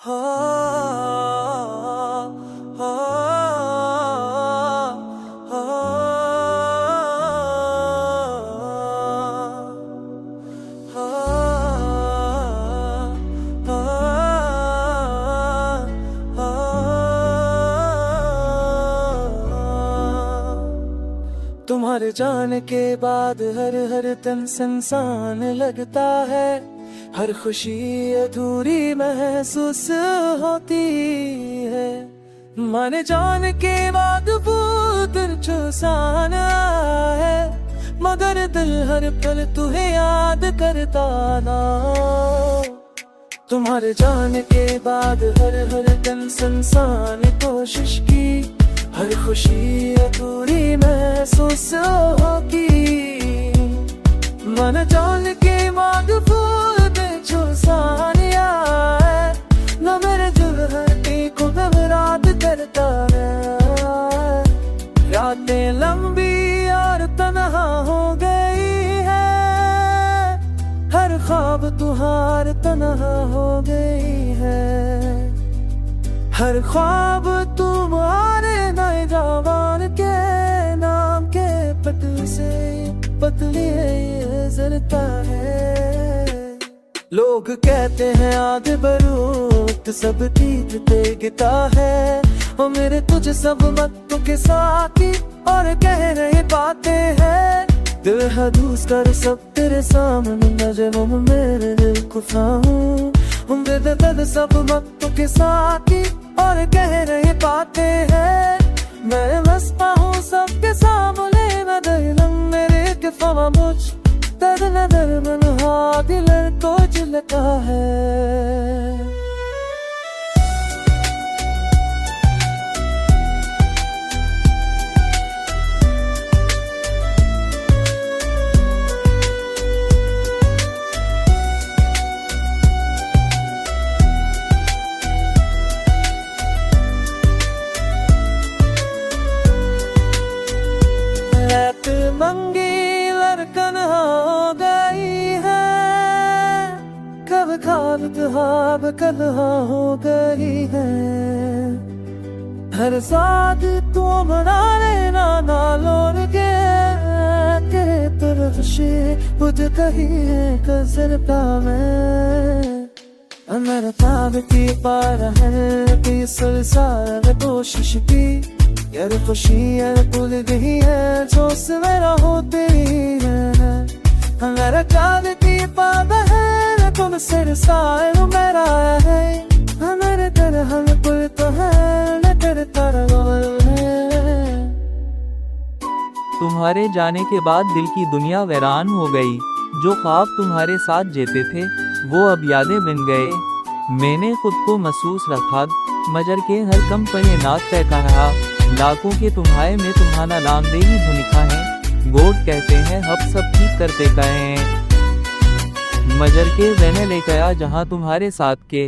हा, हा, हा, तुम्हारे जाने के बाद हर हर तन संसान लगता है। हर खुशी अधूरी महसूस होती है। माने जाने के बाद वो दिल चुसान है, मगर दिल हर पल तुझे याद करता ना। तुम्हारे जाने के बाद हर हर तन संसान कोशिश की। हर खुशी अधूरी महसूस होगी। मन जाने के बाद वो सानिया है, न मेरे दिल हर एक को घबराहट करता है। रातें लंबी और तन्हा हो गई है, हर ख्वाब तुम्हार तन्हा हो गई है। हर ख्वाब तुम्हारे नए जवान के नाम के पतली से पतली है जलता है। लोग कहते हैं आधे बरूद सब तीरते गिता है। ओ मेरे तुझ सब मत्तों के साथी और कह रहे बातें हैं। दिल हदूस कर सब तेरे सामने नजरों में मेरे दिल को फाहूं। मेरे दर्द सब मत्तों के साथी और कह रहे बातें हैं। मैं मस्ता हूँ सबके सामने मैं दिलम मेरे के फवा मुझ दर नदर मन दिल को झलका है। मंगी लड़कन हो गई है, कब खाब तुहाब कलहा हो गई है। हर साथ तू बना लेना ना लोड़ के तरफ से बुझ कही है कसरता में। मेरा ताब की पार है कि सारा कोशिश की। यार खुशियाँ भूल गई है जो सवेरा होती है। मेरा काल की पाब है तुम सिर साल मेरा है। मेरे तरह पुल तो है न तेरे तरह है। तुम्हारे जाने के बाद दिल की दुनिया वीरान हो गई। जो ख्वाब तुम्हारे साथ जीते थे वो अब यादें बन गए। मैंने खुद को महसूस रखा मजर के हर कम पर ये नात तय कहा। लाखों के तुम्हारे में तुम्हारा नाम दे ही धुनिका है। गोड कहते हैं हब सब ठीक करते कहे। मजर के वहने ले गया जहाँ तुम्हारे साथ के